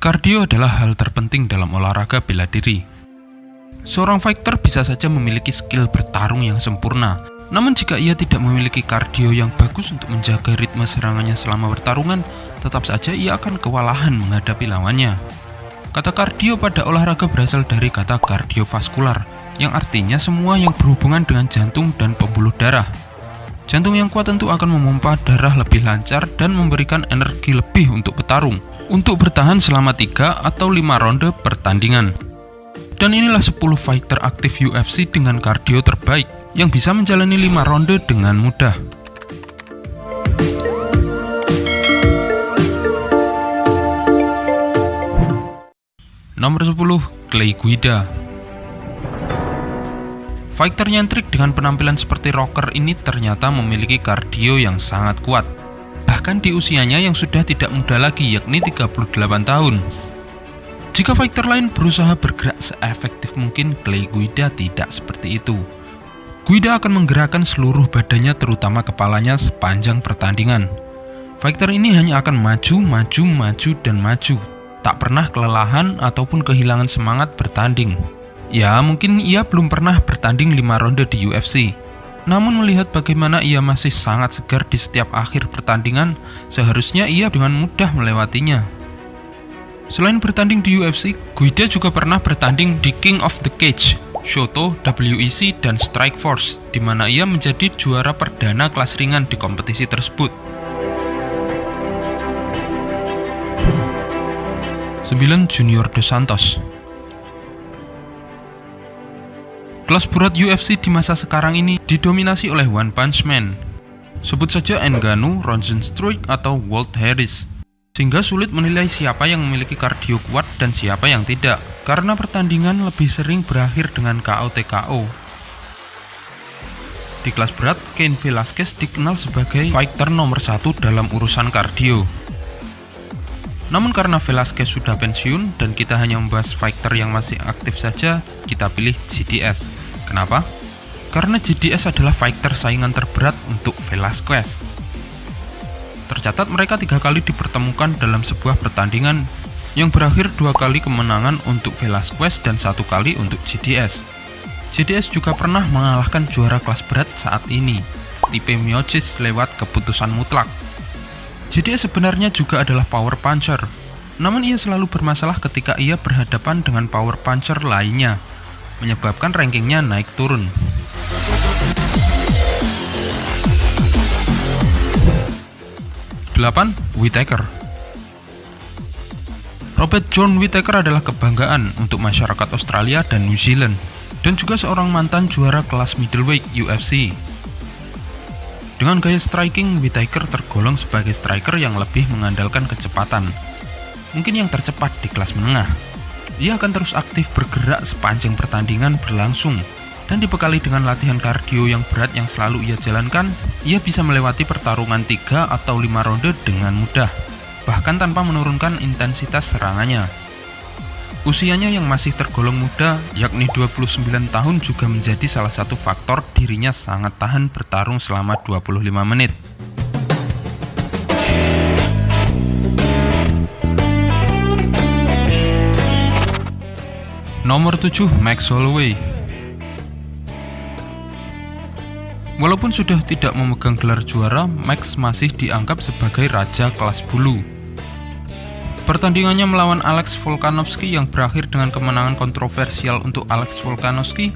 Kardio adalah hal terpenting dalam olahraga bela diri. Seorang fighter bisa saja memiliki skill bertarung yang sempurna, namun jika ia tidak memiliki kardio yang bagus untuk menjaga ritme serangannya selama bertarungan, tetap saja ia akan kewalahan menghadapi lawannya. Kata kardio pada olahraga berasal dari kata kardiovaskular, yang artinya semua yang berhubungan dengan jantung dan pembuluh darah. Jantung yang kuat tentu akan memompa darah lebih lancar dan memberikan energi lebih untuk petarung, untuk bertahan selama 3 atau 5 ronde pertandingan. Dan inilah 10 fighter aktif UFC dengan kardio terbaik yang bisa menjalani 5 ronde dengan mudah. Nomor 10, Clay Guida. Fighter nyentrik dengan penampilan seperti rocker ini ternyata memiliki kardio yang sangat kuat. Bahkan di usianya yang sudah tidak muda lagi, yakni 38 tahun. Jika fighter lain berusaha bergerak seefektif mungkin, Clay Guida tidak seperti itu. Guida akan menggerakkan seluruh badannya terutama kepalanya sepanjang pertandingan. Fighter ini hanya akan maju, dan maju. Tak pernah kelelahan ataupun kehilangan semangat bertanding. Ya, mungkin ia belum pernah bertanding 5 ronde di UFC. Namun melihat bagaimana ia masih sangat segar di setiap akhir pertandingan, seharusnya ia dengan mudah melewatinya. Selain bertanding di UFC, Guida juga pernah bertanding di King of the Cage, Shooto, WEC, dan Strikeforce, di mana ia menjadi juara perdana kelas ringan di kompetisi tersebut. 9. Junior Dos Santos. Kelas berat UFC di masa sekarang ini didominasi oleh One Punch Man. Sebut saja Ngannou, Rozenstruik, atau Walt Harris. Sehingga sulit menilai siapa yang memiliki kardio kuat dan siapa yang tidak, karena pertandingan lebih sering berakhir dengan KO/TKO. Di kelas berat, Cain Velasquez dikenal sebagai fighter nomor 1 dalam urusan kardio. Namun karena Velasquez sudah pensiun dan kita hanya membahas fighter yang masih aktif saja, kita pilih JDS. Kenapa? Karena JDS adalah fighter saingan terberat untuk Velasquez. Tercatat mereka 3 kali dipertemukan dalam sebuah pertandingan yang berakhir 2 kali kemenangan untuk Velasquez dan 1 kali untuk JDS. JDS juga pernah mengalahkan juara kelas berat saat ini, Stipe Miocic, lewat keputusan mutlak. JDS sebenarnya juga adalah power puncher, namun ia selalu bermasalah ketika ia berhadapan dengan power puncher lainnya, menyebabkan rankingnya naik turun. Delapan, Whittaker. Robert John Whittaker adalah kebanggaan untuk masyarakat Australia dan New Zealand, dan juga seorang mantan juara kelas middleweight UFC. Dengan gaya striking, Whittaker tergolong sebagai striker yang lebih mengandalkan kecepatan, mungkin yang tercepat di kelas menengah. Ia akan terus aktif bergerak sepanjang pertandingan berlangsung, dan dibekali dengan latihan kardio yang berat yang selalu ia jalankan, ia bisa melewati pertarungan 3 atau 5 ronde dengan mudah, bahkan tanpa menurunkan intensitas serangannya. Usianya yang masih tergolong muda, yakni 29 tahun, juga menjadi salah satu faktor dirinya sangat tahan bertarung selama 25 menit. Nomor 7, Max Holloway. Walaupun sudah tidak memegang gelar juara, Max masih dianggap sebagai raja kelas bulu. Pertandingannya melawan Alex Volkanovski yang berakhir dengan kemenangan kontroversial untuk Alex Volkanovski,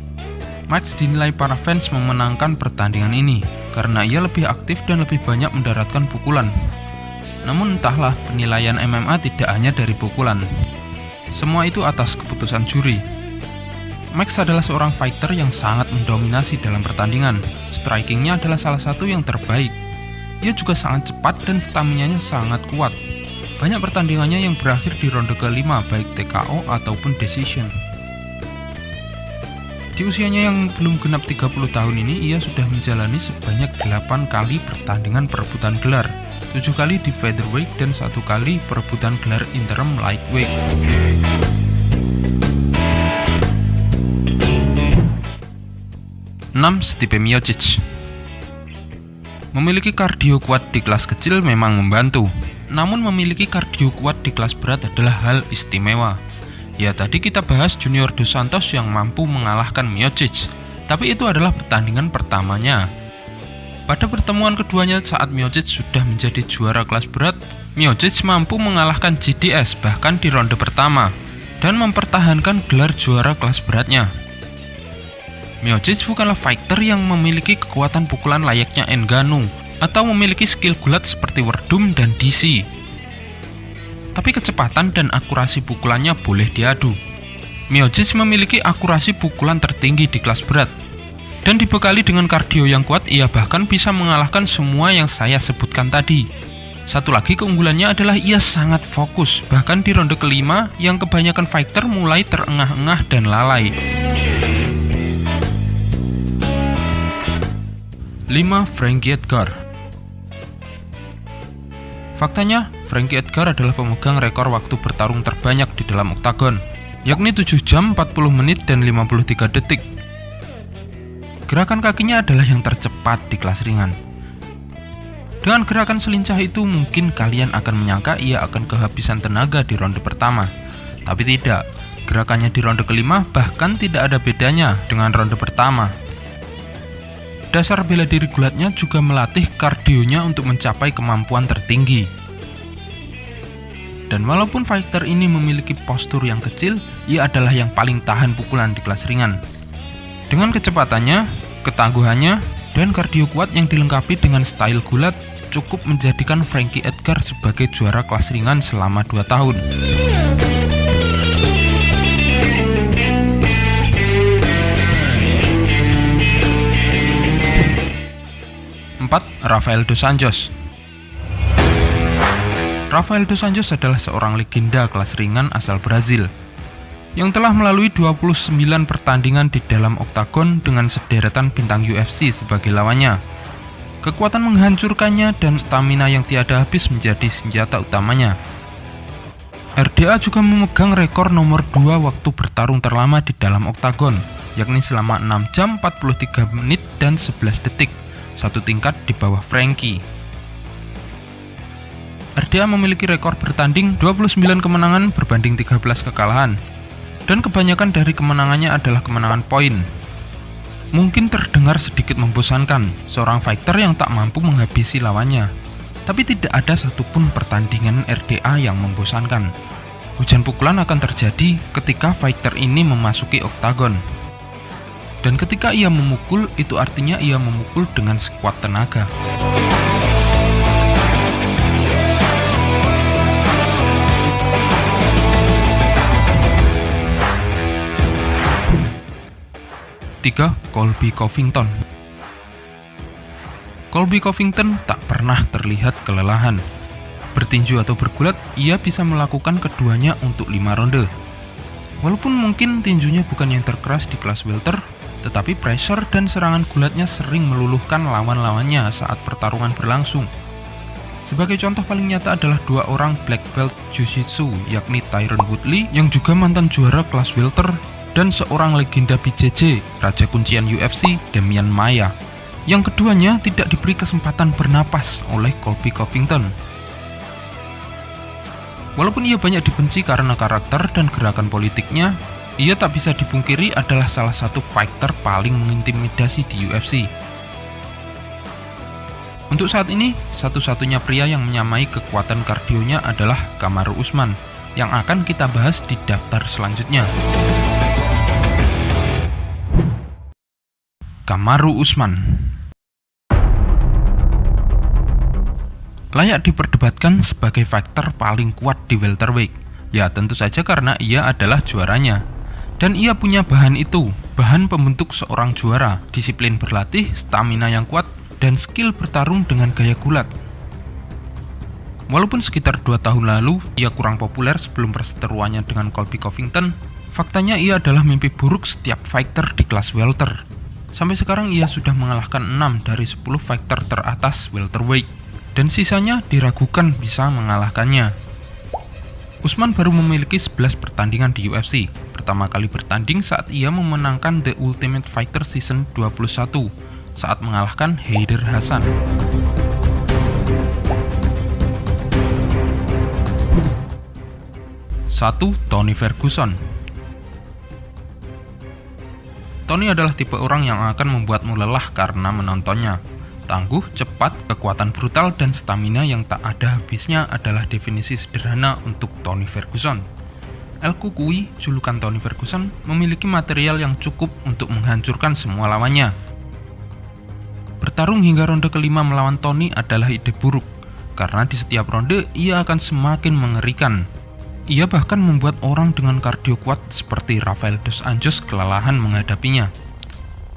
Max dinilai para fans memenangkan pertandingan ini karena ia lebih aktif dan lebih banyak mendaratkan pukulan. Namun entahlah, penilaian MMA tidak hanya dari pukulan. Semua itu atas keputusan juri. Max adalah seorang fighter yang sangat mendominasi dalam pertandingan. Strikingnya adalah salah satu yang terbaik. Ia juga sangat cepat dan stamina-nya sangat kuat. Banyak pertandingannya yang berakhir di ronde ke-5, baik TKO ataupun decision. Di usianya yang belum genap 30 tahun ini, ia sudah menjalani sebanyak 8 kali pertandingan perebutan gelar, 7 kali di featherweight dan 1 kali perebutan gelar interim lightweight. 6. Stipe Miocic. Memiliki kardio kuat di kelas kecil memang membantu. namun memiliki kardio kuat di kelas berat adalah hal istimewa. Ya, tadi kita bahas Junior Dos Santos yang mampu mengalahkan Miocic, tapi itu adalah pertandingan pertamanya. Pada pertemuan keduanya saat Miocic sudah menjadi juara kelas berat, Miocic mampu mengalahkan JDS bahkan di ronde pertama dan mempertahankan gelar juara kelas beratnya. Miocic bukanlah fighter yang memiliki kekuatan pukulan layaknya Ngannou atau memiliki skill gulat seperti Werdum dan DC. Tapi kecepatan dan akurasi pukulannya boleh diadu. Miocic memiliki akurasi pukulan tertinggi di kelas berat. Dan dibekali dengan kardio yang kuat, ia bahkan bisa mengalahkan semua yang saya sebutkan tadi. Satu lagi keunggulannya adalah ia sangat fokus, bahkan di ronde kelima yang kebanyakan fighter mulai terengah-engah dan lalai. 5. Frankie Edgar. Faktanya, Frankie Edgar adalah pemegang rekor waktu bertarung terbanyak di dalam oktagon, yakni 7 jam 40 menit dan 53 detik. Gerakan kakinya adalah yang tercepat di kelas ringan. Dengan gerakan selincah itu mungkin kalian akan menyangka ia akan kehabisan tenaga di ronde pertama. Tapi tidak, gerakannya di ronde kelima bahkan tidak ada bedanya dengan ronde pertama. Dasar bela diri gulatnya juga melatih kardionya untuk mencapai kemampuan tertinggi. Dan walaupun fighter ini memiliki postur yang kecil, ia adalah yang paling tahan pukulan di kelas ringan. Dengan kecepatannya, ketangguhannya, dan kardio kuat yang dilengkapi dengan style gulat, cukup menjadikan Frankie Edgar sebagai juara kelas ringan selama 2 tahun. 4. Rafael Dos Anjos. Rafael Dos Anjos adalah seorang legenda kelas ringan asal Brazil yang telah melalui 29 pertandingan di dalam oktagon dengan sederetan bintang UFC sebagai lawannya. Kekuatan menghancurkannya dan stamina yang tiada habis menjadi senjata utamanya. RDA juga memegang rekor nomor 2 waktu bertarung terlama di dalam oktagon, yakni selama 6 jam 43 menit dan 11 detik, satu tingkat di bawah Frankie. RDA memiliki rekor bertanding 29 kemenangan berbanding 13 kekalahan, dan kebanyakan dari kemenangannya adalah kemenangan poin. Mungkin terdengar sedikit membosankan, seorang fighter yang tak mampu menghabisi lawannya. Tapi tidak ada satupun pertandingan RDA yang membosankan. Hujan pukulan akan terjadi ketika fighter ini memasuki oktagon. Dan ketika ia memukul, itu artinya ia memukul dengan sekuat tenaga. 3. Colby Covington. Colby Covington tak pernah terlihat kelelahan. Bertinju atau bergulat, ia bisa melakukan keduanya untuk 5 ronde. Walaupun mungkin tinjunya bukan yang terkeras di kelas welter, tetapi pressure dan serangan gulatnya sering meluluhkan lawan-lawannya saat pertarungan berlangsung. Sebagai contoh paling nyata adalah 2 orang black belt jiu-jitsu, yakni Tyron Woodley yang juga mantan juara kelas welter, dan seorang legenda BJJ, raja kuncian UFC, Demian Maia, yang keduanya tidak diberi kesempatan bernapas oleh Colby Covington. Walaupun ia banyak dibenci karena karakter dan gerakan politiknya, ia tak bisa dipungkiri adalah salah satu fighter paling mengintimidasi di UFC. Untuk saat ini, satu-satunya pria yang menyamai kekuatan kardionya adalah Kamaru Usman, yang akan kita bahas di daftar selanjutnya. Kamaru Usman layak diperdebatkan sebagai fighter paling kuat di welterweight. Ya, tentu saja karena ia adalah juaranya. Dan ia punya bahan itu, bahan pembentuk seorang juara, disiplin berlatih, stamina yang kuat, dan skill bertarung dengan gaya gulat. Walaupun sekitar 2 tahun lalu, ia kurang populer sebelum perseteruannya dengan Colby Covington, faktanya ia adalah mimpi buruk setiap fighter di kelas welter. Sampai sekarang ia sudah mengalahkan 6 dari 10 fighter teratas welterweight, dan sisanya diragukan bisa mengalahkannya. Usman baru memiliki 11 pertandingan di UFC, pertama kali bertanding saat ia memenangkan The Ultimate Fighter Season 21 saat mengalahkan Heider Hassan. 1. Tony Ferguson. Tony adalah tipe orang yang akan membuatmu lelah karena menontonnya. Tangguh, cepat, kekuatan brutal, dan stamina yang tak ada habisnya adalah definisi sederhana untuk Tony Ferguson. El Cucuy, julukan Tony Ferguson, memiliki material yang cukup untuk menghancurkan semua lawannya. Bertarung hingga ronde kelima melawan Tony adalah ide buruk, karena di setiap ronde ia akan semakin mengerikan. Ia bahkan membuat orang dengan kardio kuat seperti Rafael dos Anjos kelelahan menghadapinya.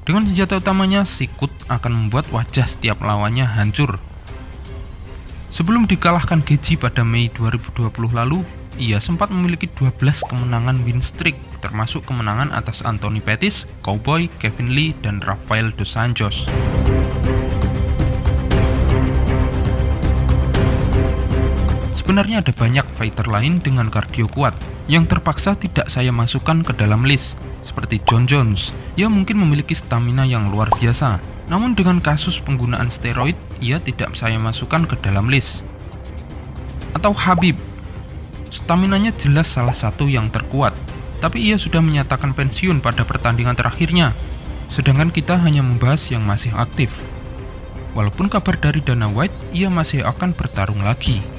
Dengan senjata utamanya, sikut akan membuat wajah setiap lawannya hancur. Sebelum dikalahkan Gaethje pada Mei 2020 lalu, ia sempat memiliki 12 kemenangan win streak, termasuk kemenangan atas Anthony Pettis, Cowboy, Kevin Lee, dan Rafael dos Anjos. Sebenarnya ada banyak fighter lain dengan kardio kuat yang terpaksa tidak saya masukkan ke dalam list, seperti Jon Jones. Ia mungkin memiliki stamina yang luar biasa, namun dengan kasus penggunaan steroid, ia tidak saya masukkan ke dalam list. Atau Khabib. Staminanya jelas salah satu yang terkuat, tapi ia sudah menyatakan pensiun pada pertandingan terakhirnya, sedangkan kita hanya membahas yang masih aktif. Walaupun kabar dari Dana White, ia masih akan bertarung lagi.